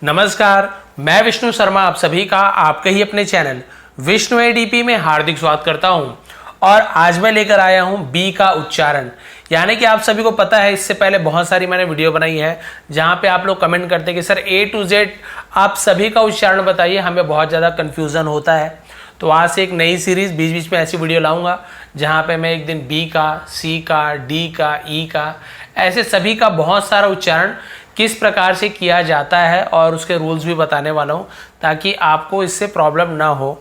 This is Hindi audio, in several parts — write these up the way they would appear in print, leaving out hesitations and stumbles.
नमस्कार, मैं विष्णु शर्मा आप सभी का आपके ही अपने चैनल विष्णु एडीपी में हार्दिक स्वागत करता हूं। और आज मैं लेकर आया हूं बी का उच्चारण। यानी कि आप सभी को पता है, इससे पहले बहुत सारी मैंने वीडियो बनाई है जहां पे आप लोग कमेंट करते हैं कि सर A to Z आप सभी का उच्चारण बताइए, हमें बहुत ज़्यादा कन्फ्यूज़न होता है। तो आज से एक नई सीरीज़ बीच बीच में ऐसी वीडियो लाऊंगा जहां पे मैं एक दिन बी का, सी का, डी का, ई का, ऐसे सभी का बहुत सारा उच्चारण किस प्रकार से किया जाता है और उसके रूल्स भी बताने वाला हूँ, ताकि आपको इससे प्रॉब्लम ना हो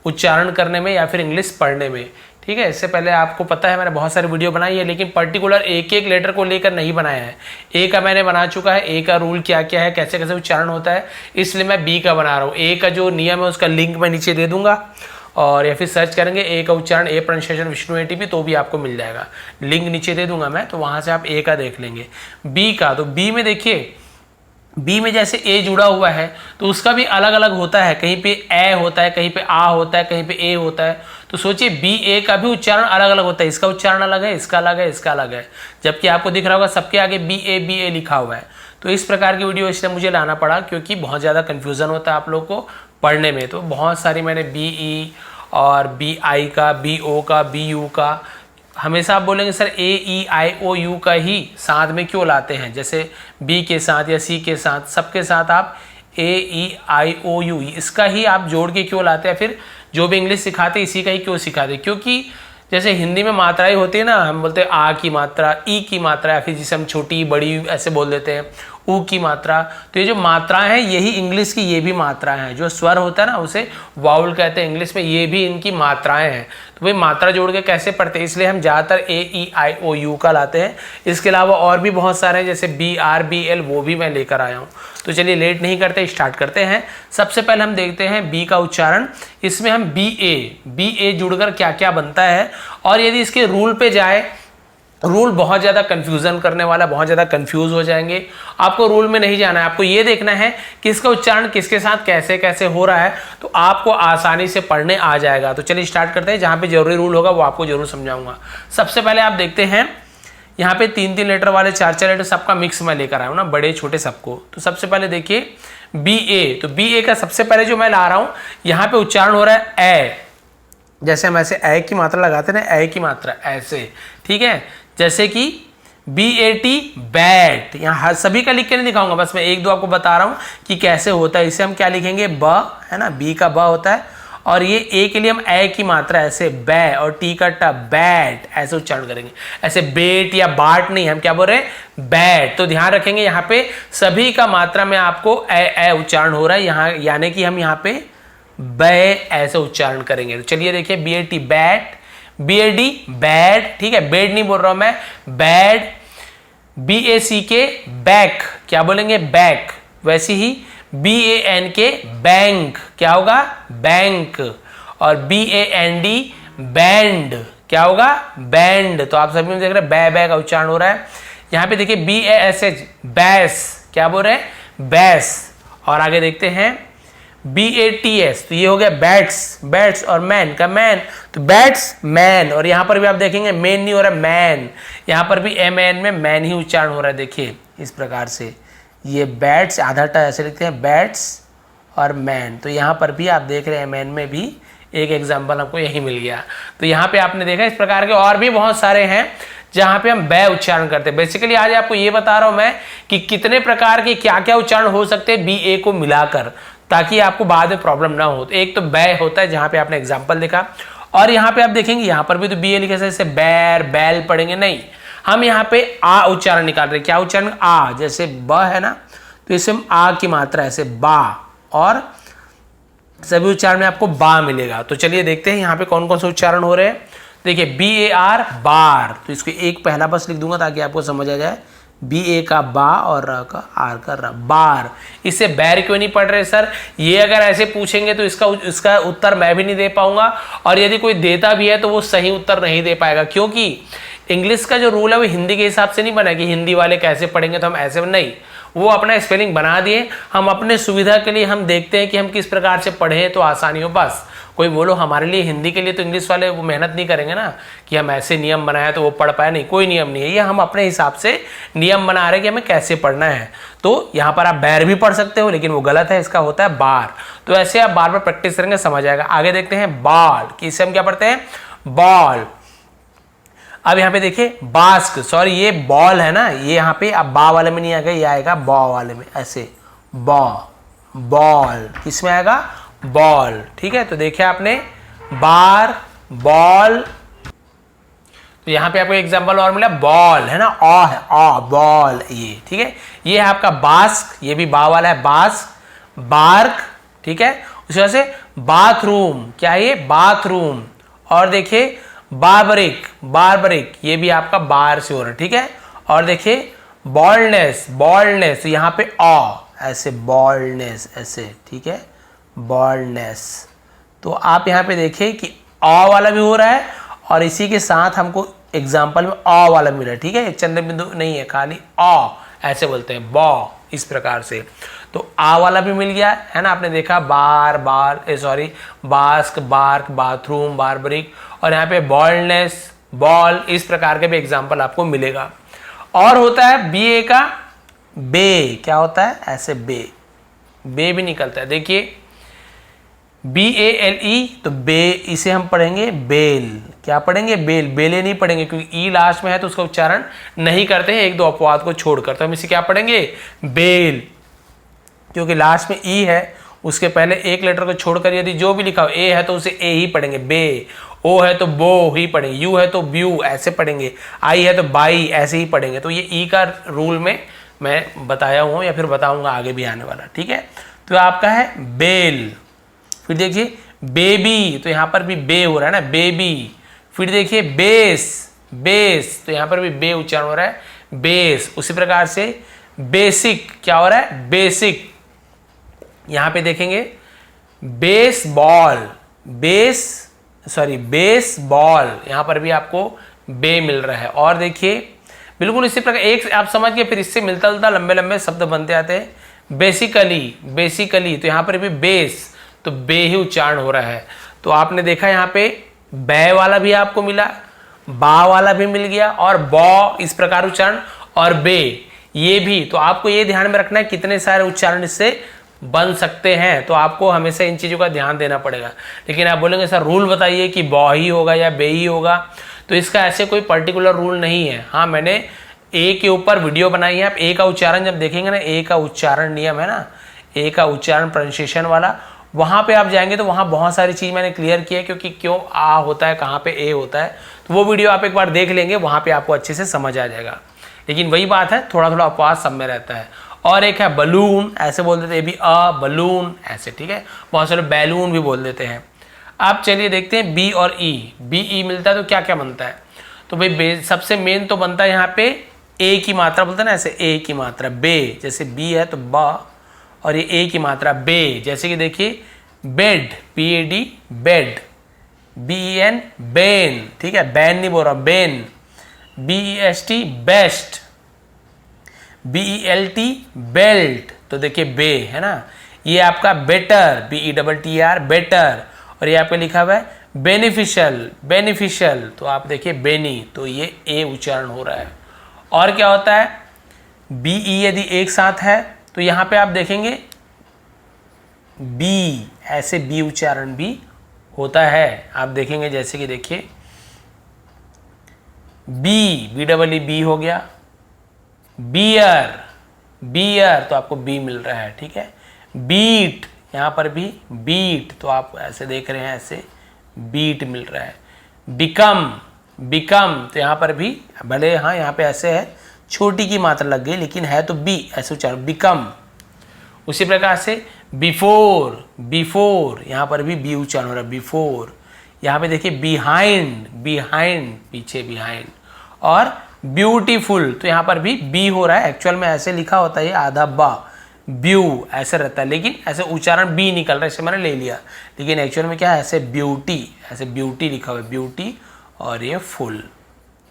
उच्चारण करने में या फिर इंग्लिश पढ़ने में। ठीक है, इससे पहले आपको पता है मैंने बहुत सारी वीडियो बनाई है, लेकिन पर्टिकुलर एक एक लेटर को लेकर नहीं बनाया है। ए का मैंने बना चुका है, ए का रूल क्या क्या है, कैसे कैसे उच्चारण होता है, इसलिए मैं बी का बना रहा हूँ। ए का जो नियम है उसका लिंक मैं नीचे दे दूंगा, और या फिर सर्च करेंगे ए का उच्चारण, ए प्रोनाउंसिएशन विष्णु एडीपी, तो भी आपको मिल जाएगा। लिंक नीचे दे दूंगा मैं, तो वहाँ से आप ए का देख लेंगे। बी का, तो बी में देखिए, बी में जैसे ए जुड़ा हुआ है तो उसका भी अलग अलग होता है। कहीं पे ए होता है, कहीं पे आ होता है, कहीं पे ए होता है। तो सोचिए बी ए का भी उच्चारण अलग अलग होता है। इसका उच्चारण अलग है, इसका अलग है, इसका अलग है। जबकि आपको दिख रहा होगा सबके आगे बी ए लिखा हुआ है। तो इस प्रकार की वीडियो इसलिए मुझे लाना पड़ा क्योंकि बहुत ज़्यादा कन्फ्यूज़न होता है आप लोग को पढ़ने में। तो बहुत सारी मैंने बी ई और बी आई का, बी ओ का, बी यू का, हमेशा आप बोलेंगे sir A E I O you का ही साथ में क्यों लाते हैं, जैसे बी के साथ या सी के साथ, सबके साथ आप ए ई आई ओ यू इसका ही आप जोड़ के क्यों लाते हैं। फिर जो भी इंग्लिश सिखाते हैं इसी का ही क्यों सिखाते, क्योंकि जैसे हिंदी में मात्राएं होती है ना, हम बोलते हैं आ की मात्रा, ई की मात्रा, या फिर जिसे हम छोटी बड़ी ऐसे बोल देते हैं, ऊ की मात्रा। तो ये जो मात्राएं हैं यही इंग्लिश की ये भी मात्राएं हैं। जो स्वर होता है ना उसे वाउल कहते हैं इंग्लिश में, ये भी इनकी मात्राएं हैं। तो भाई मात्रा जोड़ के कैसे पढ़ते हैं, इसलिए हम ज़्यादातर ए ई आई ओ यू का लाते हैं। इसके अलावा और भी बहुत सारे हैं जैसे बी आर बी एल, वो भी मैं लेकर आया हूँ। तो चलिए लेट नहीं करते, स्टार्ट करते हैं। सबसे पहले हम देखते हैं बी का उच्चारण। इसमें हम बी ए जुड़कर क्या क्या बनता है, और यदि इसके रूल पे जाए, रूल बहुत ज़्यादा कंफ्यूजन करने वाला, बहुत ज़्यादा कंफ्यूज हो जाएंगे। आपको रूल में नहीं जाना है, आपको ये देखना है कि इसका उच्चारण किसके साथ कैसे कैसे हो रहा है, तो आपको आसानी से पढ़ने आ जाएगा। तो चलिए स्टार्ट करते हैं। जहाँ पे जरूरी रूल होगा वो आपको जरूर समझाऊंगा। सबसे पहले आप देखते हैं यहाँ पे 3-3 लेटर वाले, 4-4 लेटर, सबका मिक्स मैं लेकर आया हूँ ना, बड़े छोटे सबको। तो सबसे पहले देखिए बी ए, तो बी ए का सबसे पहले जो मैं ला रहा हूँ, यहाँ पे उच्चारण हो रहा है ए। जैसे हम ऐसे ए की मात्रा लगाते हैं ना, ए की मात्रा ऐसे, ठीक है। जैसे कि BAT बैट, यहाँ सभी का लिख के नहीं दिखाऊंगा, बस मैं एक दो आपको बता रहा हूँ कि कैसे होता है। इसे हम क्या लिखेंगे, ब है ना, बी का ब होता है, और ये ए के लिए हम ए की मात्रा ऐसे बै, और टी का ट, बैट, ऐसे उच्चारण करेंगे। ऐसे बेट या बाट नहीं, हम क्या बोल रहे हैं, बैट। तो ध्यान रखेंगे यहाँ पे सभी का मात्रा में आपको ए उच्चारण हो रहा है यहाँ, यानी कि हम यहाँ पे बै ऐसे उच्चारण करेंगे। तो चलिए देखिए BAT बैट, BAD बैड, ठीक है, बेड नहीं बोल रहा हूं मैं, बैड। BACK बैक, क्या बोलेंगे, बैक। वैसे ही BANK बैंक, क्या होगा, बैंक। और BAND बैंड, क्या होगा, बैंड। तो आप सभी में देख रहे हैं बै का उच्चारण हो रहा है। यहाँ पे देखिए BASH बैस, क्या बोल रहे हैं, बैस। और आगे देखते हैं BATS, तो ये हो गया बैट्स, और मैन का मैन, तो बैट्स मैन। और यहाँ पर भी आप देखेंगे मैन नहीं हो रहा है, मैन। यहाँ पर भी MAN में मैन ही उच्चारण हो रहा है। देखिए इस प्रकार से ये बैट्स, आधा टा ऐसे लिखते हैं, बैट्स और मैन। तो यहाँ पर भी आप देख रहे हैं मैन में भी एक एग्जाम्पल आपको यही मिल गया। तो यहाँ पे आपने देखा इस प्रकार के और भी बहुत सारे हैं जहाँ पे हम बै उच्चारण करते हैं। बेसिकली आज आपको ये बता रहा हूँ मैं कि कितने प्रकार के क्या क्या उच्चारण हो सकते हैं BA को मिलाकर, ताकि आपको बाद में प्रॉब्लम ना हो। तो एक तो बै होता है जहाँ पे आपने एग्जाम्पल देखा, और यहाँ पे आप देखेंगे यहाँ पर भी तो BA लिखे जैसे बैर बैल पढ़ेंगे नहीं, हम यहाँ पे आ उच्चारण निकाल रहे हैं। क्या उच्चारण, आ, जैसे ब है ना, तो इसे हम आ की मात्रा ऐसे बा, और सभी उच्चारण में आपको बा मिलेगा। तो चलिए देखते हैं यहाँ पे कौन कौन से उच्चारण हो रहे हैं। देखिए BAR बार, तो इसको एक पहला बस लिख दूंगा ताकि आपको समझ आ जाए। BA का बा और र का आर का र, बार। इससे बैर क्यों नहीं पढ़ रहे सर, ये अगर ऐसे पूछेंगे तो इसका उत्तर मैं भी नहीं दे पाऊंगा, और यदि कोई देता भी है तो वो सही उत्तर नहीं दे पाएगा, क्योंकि इंग्लिश का जो रूल है वो हिंदी के हिसाब से नहीं बना कि हिंदी वाले कैसे पढ़ेंगे तो हम ऐसे नहीं। वो अपना स्पेलिंग बना दिए, हम अपने सुविधा के लिए हम देखते हैं कि हम किस प्रकार से पढ़ें तो आसानी हो। बस कोई बोलो हमारे लिए हिंदी के लिए तो इंग्लिश वाले वो मेहनत नहीं करेंगे ना कि हम ऐसे नियम बनाए तो वो पढ़ पाए, नहीं, कोई नियम नहीं है, ये हम अपने हिसाब से नियम बना रहे हैं कि हमें कैसे पढ़ना है। तो यहाँ पर आप बैर भी पढ़ सकते हो, लेकिन वो गलत है, इसका होता है बार। तो ऐसे आप बार बार प्रैक्टिस करेंगे, समझ आएगा। आगे देखते हैं बॉल, कि इससे हम क्या पढ़ते हैं, बॉल। अब यहाँ पे देखिए बास्क, सॉरी ये बॉल है ना, ये यहाँ पे अब बा वाले में नहीं आएगा, ये आएगा बॉ वाले में, ऐसे बॉल, किस में आएगा, बॉल। ठीक है, तो देखिए आपने बार, बॉल। तो यहाँ पे आपको एग्जांपल और मिला, बॉल है ना, ऑ है, ऑ, बॉल, ये ठीक है। ये है आपका बास्क, ये भी बा वाला है, बास्क, बार्क। ठीक है, उसी वजह से बाथरूम, क्या है ये, बाथरूम। और देखिए बार्बरिक, ये भी आपका बार से हो रहा है। ठीक है, और देखिए बॉल्डनेस, यहाँ पे ऑ, ऐसे बॉल्डनेस, ऐसे, ठीक है, बॉल्डनेस। तो आप यहाँ पे देखिए कि ऑ वाला भी हो रहा है और इसी के साथ हमको एग्जाम्पल में ऑ वाला मिला है। ठीक है, एक चंद्र बिंदु नहीं है, खाली ऑ, ऐसे बोलते हैं, बॉ, इस प्रकार से। तो आ वाला भी मिल गया है ना, आपने देखा बास्क, बार्क, बाथरूम, बार्बरिक, और यहाँ पे बॉल्डनेस, बॉल, इस प्रकार के भी एग्जाम्पल आपको मिलेगा। और होता है बीए का बे, क्या होता है, ऐसे बे भी निकलता है। देखिए BALE, तो बे, इसे हम पढ़ेंगे बेल, क्या पढ़ेंगे, बेल, बेले नहीं पढ़ेंगे क्योंकि ई लास्ट में है तो उसका उच्चारण नहीं करते हैं एक दो अपवाद को छोड़कर, तो हम इसे क्या पढ़ेंगे, बेल, क्योंकि लास्ट में ई है, उसके पहले एक लेटर को छोड़कर यदि जो भी लिखा हो, ए है तो उसे ए ही पढ़ेंगे, बे, ओ है तो बो ही पढ़ेंगे, यू है तो ब्यू ऐसे पढ़ेंगे, आई है तो बाई ऐसे ही पढ़ेंगे। तो ये ई का रूल में मैं बताया हूँ या फिर बताऊंगा आगे भी आने वाला। ठीक है, तो आपका है बेल। फिर देखिए बेबी, तो यहाँ पर भी बे हो रहा है ना, बेबी। फिर देखिए बेस, तो यहाँ पर भी बे उच्चारण हो रहा है, बेस। उसी प्रकार से बेसिक, क्या हो रहा है, बेसिक। यहाँ पे देखेंगे बेसबॉल, बेसबॉल, यहाँ पर भी आपको बे मिल रहा है। और देखिए बिल्कुल इसी प्रकार एक आप समझ के फिर इससे मिलता जुलता लंबे लंबे शब्द बनते आते हैं। बेसिकली, तो यहाँ पर भी बेस, तो बे ही उच्चारण हो रहा है। तो आपने देखा यहाँ पे बै वाला भी आपको मिला, बा वाला भी मिल गया, और बॉ इस प्रकार उच्चारण, और बे ये भी। तो आपको ये ध्यान में रखना है कितने सारे उच्चारण इससे बन सकते हैं, तो आपको हमेशा इन चीज़ों का ध्यान देना पड़ेगा। लेकिन आप बोलेंगे सर रूल बताइए कि बॉ ही होगा या बे ही होगा, तो इसका ऐसे कोई पर्टिकुलर रूल नहीं है। हाँ, मैंने ए के ऊपर वीडियो बनाई है, आप ए का उच्चारण जब देखेंगे ना, ए का उच्चारण नियम है ना, ए का उच्चारण प्रोनाउंसिएशन वाला, वहाँ पे आप जाएंगे तो वहाँ बहुत सारी चीज़ मैंने क्लियर की है, क्योंकि क्यों आ होता है, कहाँ पे ए होता है, तो वो वीडियो आप एक बार देख लेंगे, वहाँ पे आपको अच्छे से समझ आ जाएगा। लेकिन वही बात है, थोड़ा थोड़ा अपवाद सब में रहता है। और एक है बलून, ऐसे बोल देते हैं, ये भी बलून ऐसे, ठीक है, बहुत सारे बैलून भी बोल देते हैं। अब चलिए देखते हैं बी और ई, BE मिलता है तो क्या क्या बनता है। तो भाई सबसे मेन तो बनता है यहाँ पे ए की मात्रा, बोलते हैं ना ऐसे, ए की मात्रा, बे, जैसे बी है तो बा, और ये ए की मात्रा बे, जैसे कि देखिए bed, PAD, bed, BEN, Ben, ठीक है, बैन नहीं बोल रहा, Ben, BEST, best, BELT, belt, तो देखिए बे है ना। ये आपका बेटर, BETTR, बेटर, और ये आपका लिखा हुआ है बेनिफिशियल, तो आप देखिए बेनी, तो ये ए उच्चारण हो रहा है। और क्या होता है, BE यदि एक साथ है तो यहाँ पे आप देखेंगे बी, ऐसे बी उच्चारण भी होता है, आप देखेंगे, जैसे कि देखिए BEE हो गया, बियर, तो आपको बी मिल रहा है, ठीक है। बीट, यहाँ पर भी बीट, तो आप ऐसे देख रहे हैं, ऐसे बीट मिल रहा है। बिकम, तो यहाँ पर भी भले, हाँ यहाँ पे ऐसे है, छोटी की मात्रा लग गई, लेकिन है तो बी, ऐसे उच्चारण, बिकम। उसी प्रकार से बिफोर, यहाँ पर भी बी उच्चारण हो रहा है, बिफोर। यहाँ पे देखिए बिहाइंड, पीछे बिहाइंड। और ब्यूटीफुल, तो यहाँ पर भी बी हो रहा है, एक्चुअल में ऐसे लिखा होता है आधा बा, ब्यू ऐसे रहता है, लेकिन ऐसे उच्चारण बी निकल रहा है, इसे मैंने ले लिया, लेकिन एक्चुअल में क्या है, ऐसे ब्यूटी लिखा हुआ है, ब्यूटी, और ये फुल,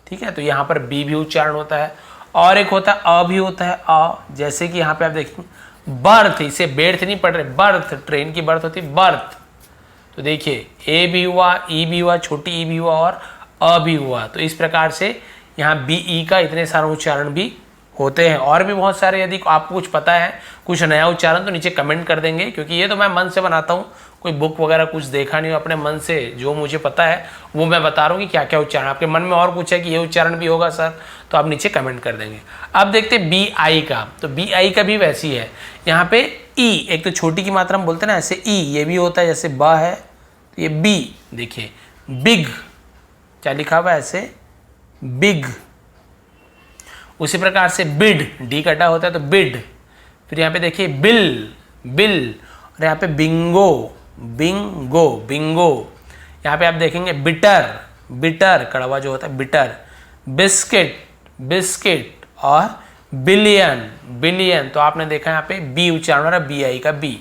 ठीक है। तो यहाँ पर बी भी उच्चारण होता है। और एक होता है अ भी होता है अ, जैसे कि यहाँ पे आप देखेंगे बर्थ, इसे बेर्थ नहीं पढ़ रहे, बर्थ, ट्रेन की बर्थ होती है बर्थ। तो देखिए ए भी हुआ, ई भी हुआ, छोटी ई भी हुआ और अ भी हुआ। तो इस प्रकार से यहाँ बी ई का इतने सारे उच्चारण भी होते हैं। और भी बहुत सारे, यदि आपको कुछ पता है कुछ नया उच्चारण तो नीचे कमेंट कर देंगे, क्योंकि ये तो मैं मन से बनाता हूँ, कोई बुक वगैरह कुछ देखा नहीं हो, अपने मन से जो मुझे पता है वो मैं बता रहा हूँ कि क्या क्या उच्चारण। आपके मन में और कुछ है कि ये उच्चारण भी होगा सर, तो आप नीचे कमेंट कर देंगे। अब देखते हैं बी आई का। तो बी आई का भी वैसी है, यहाँ पे ई, एक तो छोटी की मात्रा में बोलते हैं ना, ऐसे ई ये भी होता है, जैसे ब है तो ये बी, देखिए बिग, क्या लिखा हुआ है ऐसे बिग। उसी प्रकार से बिड, डी कटा होता है तो बिड। फिर यहाँ पे देखिए बिल, बिल, और यहाँ पे बिंगो, बिंगो, बिंगो। यहाँ पे आप देखेंगे बिटर, बिटर, कड़वा जो होता है बिटर। बिस्किट, बिस्किट, और बिलियन, बिलियन। तो आपने देखा यहाँ पे बी उच्चारण हो रहा है, बी आई का बी।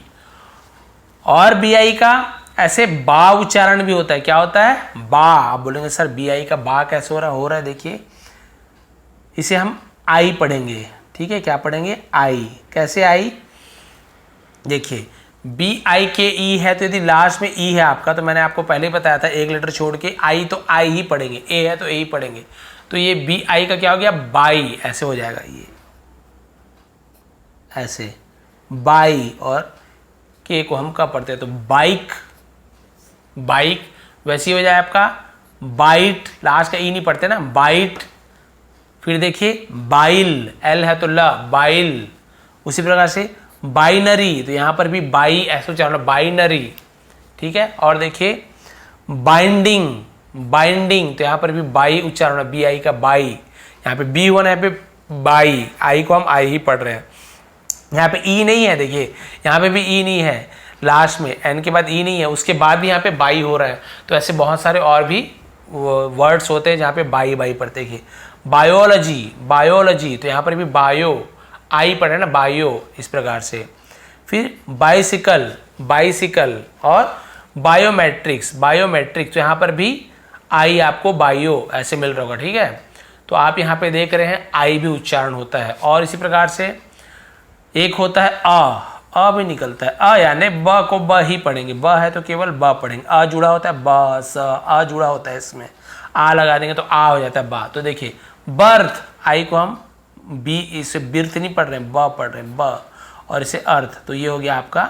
और बी आई का ऐसे बा उच्चारण भी होता है। क्या होता है? बा। आप बोलेंगे सर बी आई का बा कैसे हो रहा है, देखिए इसे हम आई पढ़ेंगे, ठीक है, क्या पढ़ेंगे? आई। कैसे आई? देखिए बी आई के ई है, तो यदि लास्ट में ई है आपका, तो मैंने आपको पहले ही बताया था एक लेटर छोड़ के आई तो आई ही पढ़ेंगे, ए है तो ए ही पढ़ेंगे। तो ये बी आई का क्या हो गया? बाई, ऐसे हो जाएगा, ये ऐसे बाई। और के को हम कब पढ़ते हैं? तो बाइक, बाइक। वैसे ही हो जाए आपका बाइट, लास्ट का ई नहीं पढ़ते ना, बाइट। फिर देखिए बाइल, एल है तो ल, बाइल। उसी प्रकार से बाइनरी, तो यहाँ पर भी बाई ऐसे उच्चारण, बाइनरी, ठीक है। और देखिए बाइंडिंग, बाइंडिंग, तो यहाँ पर भी बाई उच्चारण, बी आई का बाई। यहाँ पे बी वन, यहाँ पे बाई, आई को हम आई ही पढ़ रहे हैं। यहाँ पे ई नहीं है, देखिए यहाँ पे भी ई नहीं है, लास्ट में एन के बाद ई नहीं है, उसके बाद भी यहाँ पे बाई हो रहा है। तो ऐसे बहुत सारे और भी वर्ड्स होते हैं जहाँ पे बाई बाई पढ़ते हैं। बायोलॉजी, बायोलॉजी, तो यहाँ पर भी बायो, आई पढ़े ना, बायो, इस प्रकार से। फिर बाइसिकल, बाइसिकल, और बायोमेट्रिक्स, बायोमेट्रिक्स, तो यहाँ पर भी आई आपको बायो ऐसे मिल रहा होगा, ठीक है। तो आप यहाँ पे देख रहे हैं आई भी उच्चारण होता है। और इसी प्रकार से एक होता है अ भी निकलता है, अ यानी ब को ब ही पढ़ेंगे, ब है तो केवल ब पढ़ेंगे। अ जुड़ा होता है ब, स, अ जुड़ा होता है इसमें, आ लगा देंगे तो आ हो जाता है बा। तो देखिए बर्थ, आई को हम बी, इसे बिर्थ नहीं पढ़ रहे हैं, ब पढ़ रहे हैं, ब। और इसे अर्थ, तो ये हो गया आपका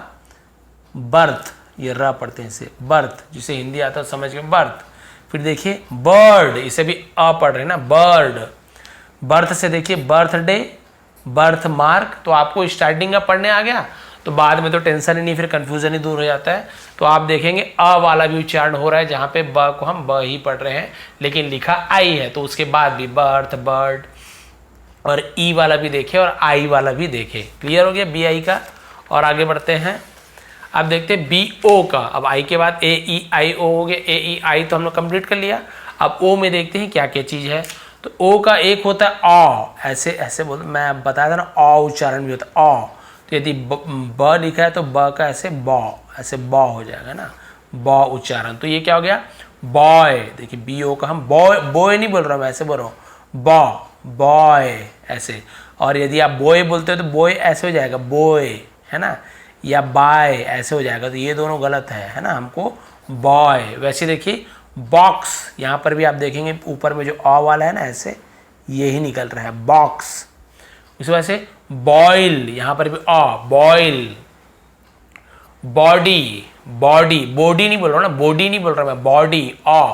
बर्थ, ये र पढ़ते हैं इसे बर्थ, जिसे हिंदी आता है समझ के बर्थ। फिर देखिए बर्ड, इसे भी अ पढ़ रहे हैं ना, बर्ड। बर्थ से देखिए बर्थडे, बर्थ मार्क। तो आपको स्टार्टिंग का पढ़ने आ गया तो बाद में तो टेंशन ही नहीं, फिर कंफ्यूजन ही दूर हो जाता है। तो आप देखेंगे अ वाला भी उच्चारण हो रहा है, जहाँ पे ब को हम ब ही पढ़ रहे हैं, लेकिन लिखा आई है। तो उसके बाद भी बर्थ, बर्ड, और ई वाला भी देखे और आई वाला भी देखे। क्लियर हो गया बी आई का। और आगे बढ़ते हैं, अब देखते हैं बी ओ का। अब आई के बाद ए ई आई ओ हो गया, ए ई आई तो हम लोग कंप्लीट कर लिया। अब ओ में देखते हैं क्या क्या चीज़ है। तो ओ का एक होता है ऑ, ऐसे ऐसे बोलते, मैं बताया था ना ऑ उच्चारण भी होता है, ऑ। तो यदि ब लिखा है तो ब का ऐसे बॉ, ऐसे बॉ हो जाएगा ना, बॉ उच्चारण। तो ये क्या हो गया? बॉय। देखिए बी ओ का हम बॉय, बॉय नहीं बोल रहा हूँ, मैं ऐसे बोल रहा हूँ बॉ, बॉय ऐसे। और यदि आप बॉय बोलते हो तो बॉय ऐसे हो जाएगा, बॉय, है ना, या बाय ऐसे हो जाएगा। तो ये दोनों गलत है ना, हमको बॉय। वैसे देखिए बॉक्स, यहाँ पर भी आप देखेंगे ऊपर में जो अ वाला है ना, ऐसे ये ही निकल रहा है बॉक्स। इस वजह से बॉइल, यहाँ पर भी अ, बॉइल। बॉडी, बॉडी, बॉडी नहीं बोल रहा ना, बॉडी नहीं बोल रहा मैं, बॉडी, अ।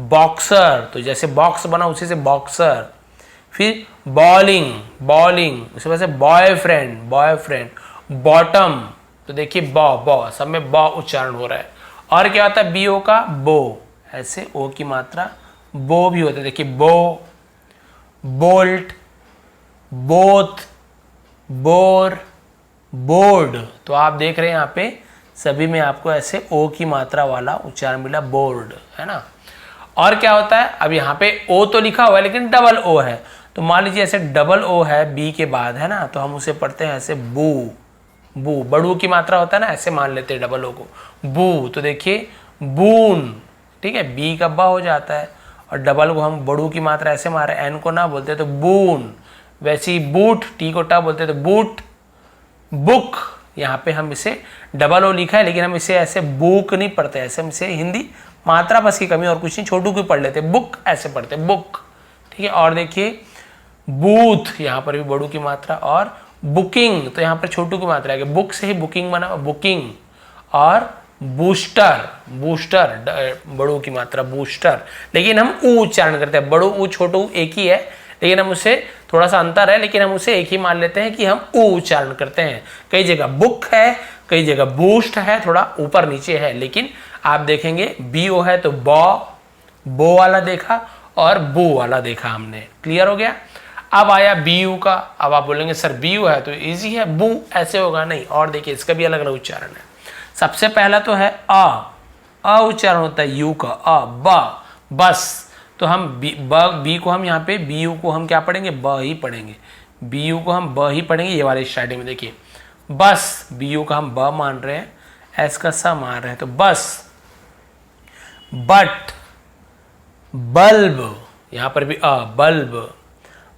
बॉक्सर, तो जैसे बॉक्स बना उसी से बॉक्सर। फिर बॉलिंग, बॉलिंग, उसी वजह से बॉयफ्रेंड, बॉयफ्रेंड। बॉटम, तो देखिए बॉ, सब में बॉ उच्चारण हो रहा है। और क्या होता है बी ओ का? बो, ऐसे ओ की मात्रा बो भी होता है। देखिए बो, बोल्ट, बोथ, बोर, बोर्ड। तो आप देख रहे हैं यहाँ पे सभी में आपको ऐसे ओ की मात्रा वाला उच्चारण मिला, बोर्ड, है ना। और क्या होता है, अब यहाँ पे ओ तो लिखा हुआ है लेकिन डबल ओ है। तो मान लीजिए ऐसे डबल ओ है बी के बाद, है ना, तो हम उसे पढ़ते हैं ऐसे बू, बू, बड़ू की मात्रा होता है ना, ऐसे मान लेते हैं डबल ओ को, बू। तो देखिए बून, ठीक है, बी का बा हो जाता है, और डबल को हम बड़ू की मात्रा ऐसे मारे, एन को ना बोलते तो बून, वैसे ही बूट, टी को टा बोलते हैं तो बूट। बुक, यहाँ पे हम इसे डबल ओ लिखा है लेकिन हम इसे ऐसे बुक नहीं पढ़ते, ऐसे हम इसे हिंदी मात्रा बस की कमी और कुछ नहीं, छोटू की पढ़ लेते, बुक ऐसे पढ़ते, बुक। ठीक है, और देखिए बूथ, यहाँ पर भी बड़ू की मात्रा, और बुकिंग तो यहाँ पर छोटू की मात्रा है, बुक से ही बुकिंग बना, बुकिंग। और बूस्टर, बूस्टर बड़ू की मात्रा बूस्टर, लेकिन हम ऊ उच्चारण करते हैं, बड़ू ऊ छोटू एक ही है लेकिन हम उसे थोड़ा सा अंतर है लेकिन हम उसे एक ही मान लेते हैं कि हम ऊ उच्चारण करते हैं। कई जगह बुक है, कई जगह बूस्ट है, थोड़ा ऊपर नीचे है, लेकिन आप देखेंगे बी ओ है तो बो वाला देखा और बू वाला देखा हमने। क्लियर हो गया। अब आया बी यू का। अब आप बोलेंगे सर बी यू है तो इजी है, बू ऐसे होगा नहीं। और देखिए इसका भी अलग अलग उच्चारण है। सबसे पहला तो है अ उच्चारण होता है यू का, बस। तो हम बी को हम यहाँ पे बी यू को हम क्या पढ़ेंगे, ब ही पढ़ेंगे, बी यू को हम ब ही पढ़ेंगे। ये वाले स्टार्टिंग में देखिए बस, बी यू का हम ब मान रहे हैं, एस का स मान रहे हैं, तो बस। बट, बल्ब, यहाँ पर भी बल्ब।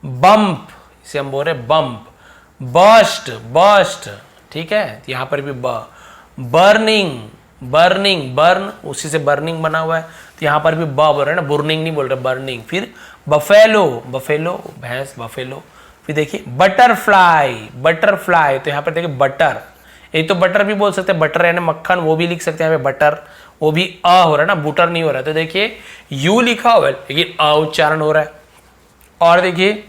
बम्प, इसे हम बोल रहे हैं बम्प। बस्ट, बस्ट, ठीक है, यहाँ पर भी ब। बर्निंग, बर्निंग, बर्न उसी से बर्निंग बना हुआ है, तो यहाँ पर भी ब बोल रहे हैं ना, बुर्निंग नहीं बोल रहे, बर्निंग। फिर बफेलो, बफेलो भैंस, बफेलो। फिर देखिए बटरफ्लाई, बटरफ्लाई, तो यहाँ पर देखिए बटर, एक तो बटर भी बोल सकते हैं, बटर यानी मक्खन, वो भी लिख सकते हैं यहाँ पे बटर, वो भी अ हो रहा है ना, बुटर नहीं हो रहा है। तो देखिए यू लिखा हुआ है लेकिन अ उच्चारण हो रहा है। और देखिए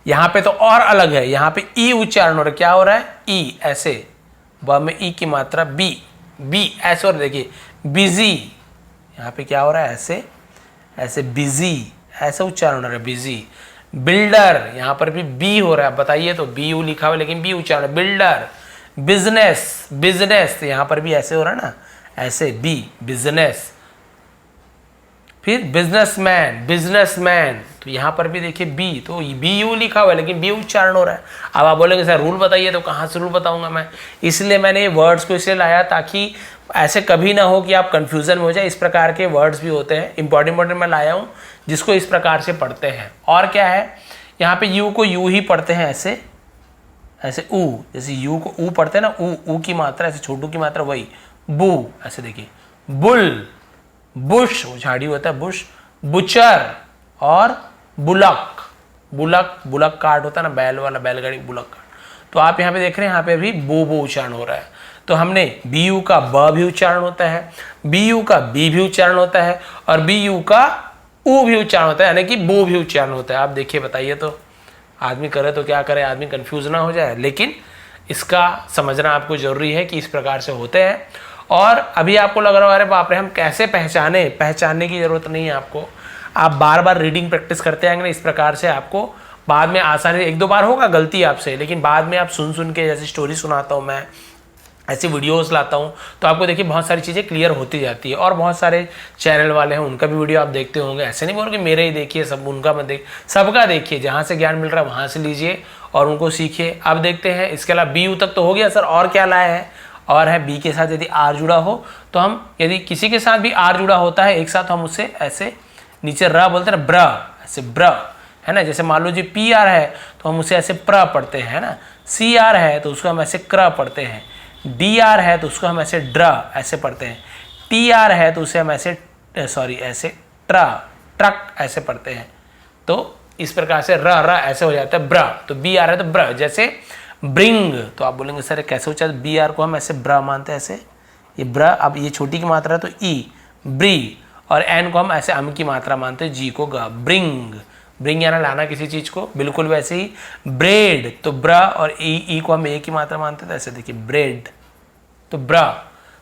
यहाँ पे तो और अलग है, यहाँ पे ई उच्चारण हो रहा है, क्या हो रहा है, ई ऐसे, ब में ई की मात्रा बी ऐसे, और देखिए बिजी, यहाँ पे क्या हो रहा है, ऐसे ऐसे बिजी, ऐसा उच्चारण हो रहा है, बिजी। बिल्डर, यहाँ पर भी बी हो रहा है, बताइए तो बी यू लिखा हुआ है लेकिन बी उच्चारण, बिल्डर। बिजनेस, बिजनेस, तो यहाँ पर भी ऐसे हो रहा है ना, ऐसे बी, बिजनेस। फिर बिजनेसमैन, बिजनेसमैन, तो यहाँ पर भी देखिए बी, तो बी यू लिखा हुआ है लेकिन बी उच्चारण हो रहा है। अब आप बोलेंगे सर रूल बताइए, तो कहाँ से रूल बताऊंगा मैं, इसलिए मैंने ये वर्ड्स को इसलिए लाया ताकि ऐसे कभी ना हो कि आप कंफ्यूजन में हो जाए। इस प्रकार के वर्ड्स भी होते हैं, इंपॉर्टेंट मैं लाया हूँ जिसको इस प्रकार से पढ़ते हैं। और क्या है, यहाँ पे यू को यू ही पढ़ते हैं, ऐसे ऐसे ऊ, जैसे यू को ऊ पढ़ते हैं ना, ऊ की मात्रा ऐसे, छोटू की मात्रा वही, बू ऐसे देखिए। बुल, बुश झाड़ी होता है, बुश। बुचर और बुलक, बुलक, बुलक कार्ट होता है ना, बैल वाला, बैलगाड़ी, बुलक कार्ट। तो आप यहाँ पे देख रहे हैं, यहाँ पे भी बो उच्चारण हो रहा है। तो हमने बी यू का ब भी उच्चारण होता है, बी यू का बी भी उच्चारण होता है, और बी यू का ऊ भी उच्चारण होता है, यानी कि बो भी उच्चारण होता है। आप देखिए, बताइए तो आदमी करे तो क्या करे, आदमी कंफ्यूज ना हो जाए, लेकिन इसका समझना आपको जरूरी है कि इस प्रकार से होते हैं। और अभी आपको लग रहा है अरे बाप रे हम कैसे पहचानने की जरूरत नहीं है आपको, आप बार बार रीडिंग प्रैक्टिस करते आएंगे ना, इस प्रकार से आपको बाद में आसानी, एक दो बार होगा गलती आपसे, लेकिन बाद में आप सुन के, जैसे स्टोरी सुनाता हूँ मैं, ऐसी वीडियोस लाता हूँ, तो आपको देखिए बहुत सारी चीज़ें क्लियर होती जाती है। और बहुत सारे चैनल वाले हैं, उनका भी वीडियो आप देखते होंगे, ऐसे नहीं बोल कि मेरे ही देखिए, सब उनका मत देख, सबका देखिए, जहाँ से ज्ञान मिल रहा है वहाँ से लीजिए और उनको सीखिए। अब देखते हैं, इसके अलावा बी यू तक तो हो गया सर, और क्या लाया है, और है बी के साथ यदि आर जुड़ा हो, तो हम यदि किसी के साथ भी आर जुड़ा होता है एक साथ, हम उससे ऐसे नीचे र बोलते हैं ना, ब्र, ऐसे ब्र है ना। जैसे मान लो जी पी आर है तो हम उसे ऐसे प्र पढ़ते हैं ना, सी आर है तो उसको हम ऐसे क्र पढ़ते हैं, डी आर है तो उसको हम ऐसे ड्र ऐसे पढ़ते हैं, टी आर है तो उसे हम ऐसे ऐसे ट्रक ऐसे पढ़ते हैं। तो इस प्रकार से र ऐसे हो जाता है ब्र, तो बी आर है तो ब्र। जैसे ब्रिंग, तो आप बोलेंगे सर कैसे हो जाता है, बी आर को हम ऐसे ब्र मानते हैं, ऐसे ये ब्र, अब ये छोटी की मात्रा है तो ई, ब्री, और एन को हम ऐसे अम की मात्रा मानते हैं, जी को ग, ब्रिंग, ब्रिंग यानी लाना किसी चीज को। बिल्कुल वैसे ही ब्रेड, तो ब्र और ई को हम ए की मात्रा मानते थे, ऐसे देखिए ब्रेड, तो ब्र।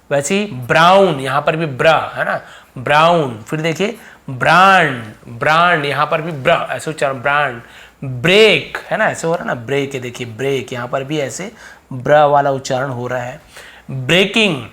वैसे ही ब्राउन, यहाँ पर भी ब्र है ना, ब्राउन। फिर देखिए ब्रांड, ब्रांड, यहाँ पर भी ब्र ऐसे उच्चारण, ब्रांड। ब्रेक है ना, ऐसे हो रहा है ना, ब्रेक है, देखिए ब्रेक, यहाँ पर भी ऐसे ब्र वाला उच्चारण हो रहा है। ब्रेकिंग,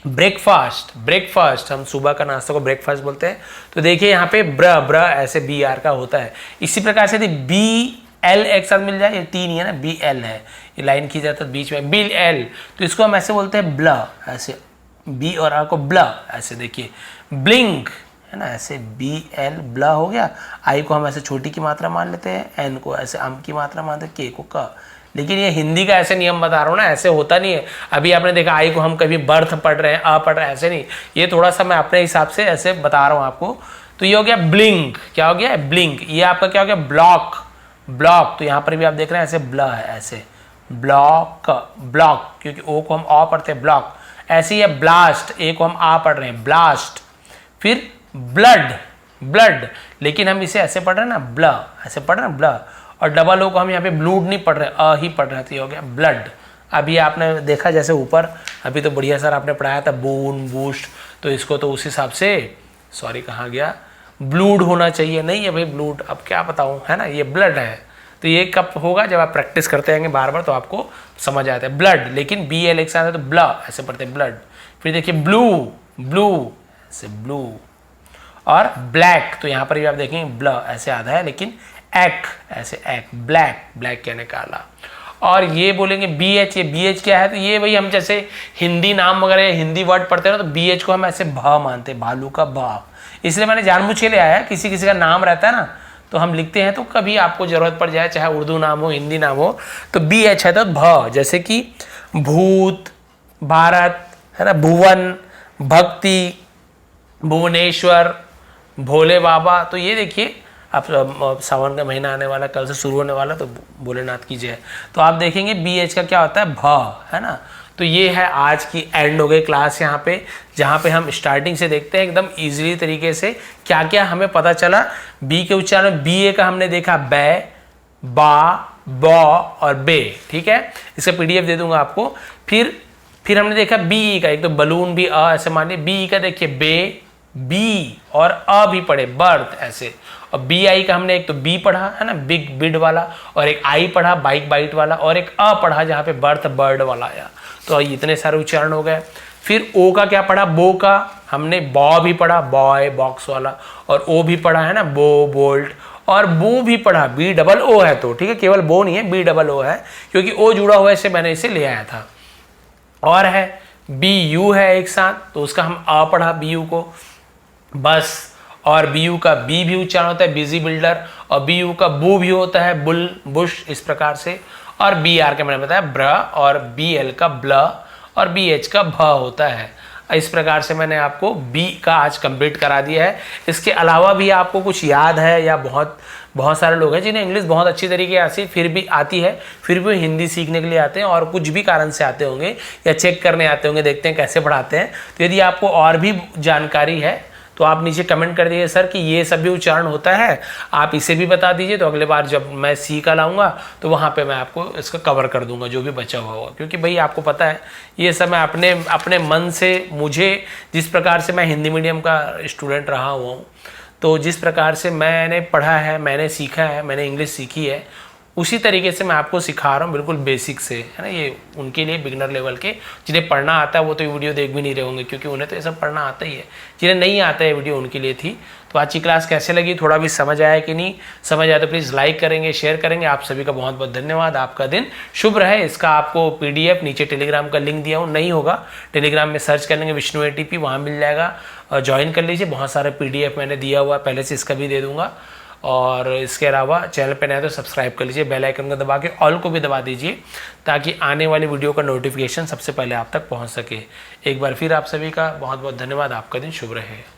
ब्रेकफास्ट, ब्रेकफास्ट, हम सुबह का नाश्ता को ब्रेकफास्ट बोलते हैं। तो देखिए यहाँ पे ब्र ऐसे बी आर का होता है। इसी प्रकार से यदि बी एल एक साथ मिल जाए, ये टी नहीं है ना, बी एल है, ये लाइन खींच जाता है बीच में, बी एल, तो इसको हम ऐसे बोलते हैं ब्ल, ऐसे बी और आर को ब्ल ऐसे देखिए। ब्लिंक है ना, ऐसे BL ब्ला हो गया, आई को हम ऐसे छोटी की मात्रा मान लेते हैं, एन को ऐसे अम की मात्रा मानते हैं, के को क। लेकिन ये हिंदी का ऐसे नियम बता रहा हूँ ना, ऐसे होता नहीं है। अभी आपने देखा आई को हम कभी बर्थ पढ़ रहे हैं, अ पढ़ रहे हैं, ऐसे नहीं, ये थोड़ा सा मैं अपने हिसाब से ऐसे बता रहा हूँ आपको। तो ये हो गया ब्लिंक, क्या हो गया ब्लिंक। ये आपका क्या हो गया ब्लॉक, ब्लॉक, तो यहाँ पर भी आप देख रहे हैं ऐसे ब्ला है, ऐसे ब्लॉक, ब्लॉक, क्योंकि ओ को हम अ पढ़ते हैं ब्लॉक। ऐसे ही है ब्लास्ट, ए को हम आ पढ़ रहे हैं ब्लास्ट। फिर ब्लड, ब्लड, लेकिन हम इसे ऐसे पढ़ रहे हैं ना ब्ला, ऐसे पढ़ रहे हैं ब्ला। और डबल ओ को हम यहाँ पे ब्लूड नहीं पढ़ रहे, अ ही पढ़ रहे हैं, तो ये हो गया ब्लड। अभी आपने देखा जैसे ऊपर, अभी तो बढ़िया सर आपने पढ़ाया था बून बूस्ट, तो इसको तो उस हिसाब से, सॉरी कहाँ गया, ब्लूड होना चाहिए, नहीं है भाई ब्लूड, अब क्या बताऊँ, है ना, ये ब्लड है। तो ये कब होगा, जब आप प्रैक्टिस करते रहेंगे बार बार, तो आपको समझ आता है ब्लड। लेकिन BL एक साथ है तो ब्ला ऐसे पढ़ते हैं ब्लड। फिर देखिए ब्लू, ब्लू ऐसे ब्लू। और ब्लैक, तो यहाँ पर भी आप देखेंगे ब्ला ऐसे आधा है, लेकिन एक ऐसे एक, ब्लैक, ब्लैक कहने काला। और ये बोलेंगे BH, ये BH क्या है, तो ये वही हम जैसे हिंदी नाम वगैरह हिंदी वर्ड पढ़ते हैं ना, तो BH को हम ऐसे भा मानते हैं, भालू का भा। इसलिए मैंने जानबूझ के ले आया, किसी किसी का नाम रहता है ना, तो हम लिखते हैं, तो कभी आपको जरूरत पड़ जाए, चाहे उर्दू नाम हो हिंदी नाम हो, तो BH है तो भ, जैसे कि भूत, भारत, है ना, भुवन, भक्ति, भुवनेश्वर, भोले बाबा। तो ये देखिए आप सावन का महीना आने वाला, कल से शुरू होने वाला, तो भोलेनाथ की जय। तो आप देखेंगे BH का क्या होता है भ, है ना। तो ये है आज की एंड हो गई क्लास यहाँ पे, जहाँ पे हम स्टार्टिंग से देखते हैं एकदम इजीली तरीके से क्या क्या हमें पता चला। बी के उच्चारण, BA का हमने देखा बै, बा, ब और बे, ठीक है, इसका PDF दे दूंगा आपको। फिर हमने देखा BE का, एक तो बलून भी अ ऐसे मानिए, BE का देखिए बे, बी और अ भी पढ़े बर्थ ऐसे। और BI का हमने एक तो बी पढ़ा है ना, बिग बिड वाला, और एक आई पढ़ा बाइक बाइट वाला, और एक अ पढ़ा जहाँ पे बर्थ बर्ड वाला आया। तो इतने सारे उच्चारण हो गए। फिर ओ का क्या पढ़ा, बो का हमने बॉ भी पढ़ा, बॉय बॉक्स वाला, और ओ भी पढ़ा है ना, बो बोल्ट, और बू भी पढ़ा, BOO है, तो ठीक है, केवल बो नहीं है, BOO है, क्योंकि ओ जुड़ा हुआ है, इससे मैंने इसे ले आया था। और है BU है एक साथ, तो उसका हम आ पढ़ा BU को बस। और BU का बी भी उच्चारण होता है, बिजी बिल्डर, और BU का बू भी होता है, बुल बुश, इस प्रकार से। और BR का मैंने बताया ब्र, और BL का ब्ल, और BH का भ होता है। इस प्रकार से मैंने आपको B का आज कंप्लीट करा दिया है। इसके अलावा भी आपको कुछ याद है, या बहुत सारे लोग हैं जिन्हें इंग्लिश बहुत अच्छी तरीके से फिर भी आती है, फिर भी हिंदी सीखने के लिए आते हैं, और कुछ भी कारण से आते होंगे, या चेक करने आते होंगे, देखते हैं कैसे पढ़ाते हैं। तो यदि आपको और भी जानकारी है तो आप नीचे कमेंट कर दीजिए सर कि ये सभी उच्चारण होता है, आप इसे भी बता दीजिए, तो अगले बार जब मैं सी का लाऊंगा तो वहाँ पे मैं आपको इसका कवर कर दूंगा जो भी बचा हुआ होगा। क्योंकि भाई आपको पता है ये सब मैं अपने मन से, मुझे जिस प्रकार से मैं हिंदी मीडियम का स्टूडेंट रहा हुआ हूँ, तो जिस प्रकार से मैंने पढ़ा है, मैंने सीखा है, मैंने इंग्लिश सीखी है, उसी तरीके से मैं आपको सिखा रहा हूँ, बिल्कुल बेसिक से, है ना। ये उनके लिए बिगनर लेवल के, जिन्हें पढ़ना आता है वो तो ये वीडियो देख भी नहीं रहे होंगे, क्योंकि उन्हें तो ये सब पढ़ना आता ही है। जिन्हें नहीं आता है वीडियो उनके लिए थी। तो आज की क्लास कैसे लगी, थोड़ा भी समझ आया कि नहीं समझ आया, तो प्लीज़ लाइक करेंगे, शेयर करेंगे। आप सभी का बहुत बहुत धन्यवाद, आपका दिन शुभ रहे। इसका आपको PDF नीचे टेलीग्राम का लिंक दिया हूँ, नहीं होगा टेलीग्राम में सर्च कर लेंगे विष्णु ATP, वहाँ मिल जाएगा, ज्वाइन कर लीजिए। बहुत सारे PDF मैंने दिया हुआ पहले से, इसका भी दे दूँगा। और इसके अलावा चैनल पे नए तो सब्सक्राइब कर लीजिए, बेल आइकन को दबा के ऑल को भी दबा दीजिए, ताकि आने वाली वीडियो का नोटिफिकेशन सबसे पहले आप तक पहुंच सके। एक बार फिर आप सभी का बहुत बहुत धन्यवाद, आपका दिन शुभ रहे।